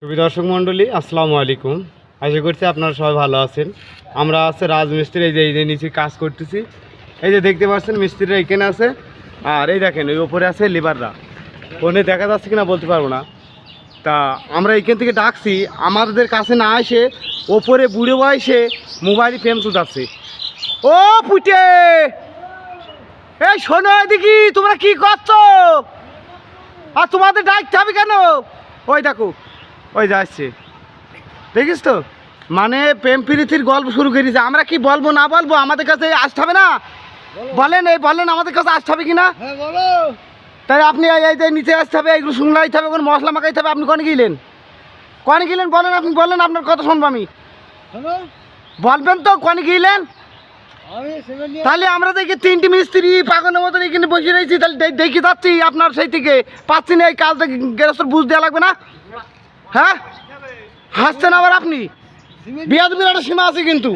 সুপ্রিয় দর্শক মণ্ডলী, আসসালামু আলাইকুম। আশা করছি আপনারা সবাই ভালো আছেন। আমরা আছে রাজমিস্ত্রি, এই যে নিচে কাজ করতেছি। এই যে দেখতে পাচ্ছেন মিস্ত্রিরা এখানে আছে, আর এই দেখেন ওই ওপরে আছে লেবাররা। ফোনে দেখা যাচ্ছে কিনা বলতে পারবো না। তা আমরা এখান থেকে ডাকছি, আমাদের কাছে না এসে ওপরে বুড়ো বয়সে মোবাইলে ফ্রেম তুলছে। ও পুটে, এই শোনো এদিকে, তোমরা কি করছো? আর তোমাদের ডাকতে হবে কেন? ওই দেখো, ওই যাচ্ছে, দেখিস তো, মানে প্রেম প্রীতির গল্প শুরু করেছে। আমরা কি বলবো না বলবো, আমাদের কাছে আসতে হবে না? বলেন, এই বলেন আমাদের কাছে আসতে হবে কিনা? তাই আপনি এই যে নিচে আসতে হবে, এইগুলো শুনলাইতে হবে, কোনো মশলা মাখাইতে হবে। আপনি কনে গেলেন বলেন, আপনি বলেন, আপনার কথা শুনবো আমি। বলবেন তো কনে গেলেন? তাহলে আমরা দেখি তিনটি মিস্ত্রি পাগলের মতন এখানে বসে রয়েছি, তাহলে দেখি যাচ্ছি আপনার সেই থেকে পাচ্ছি না। এই কাজটা গেরস্তর বুঝ দেওয়া লাগবে না? হ্যাঁ, হাসছেন আবার আপনি। বিয়াদবির একটা সীমা আছে কিন্তু।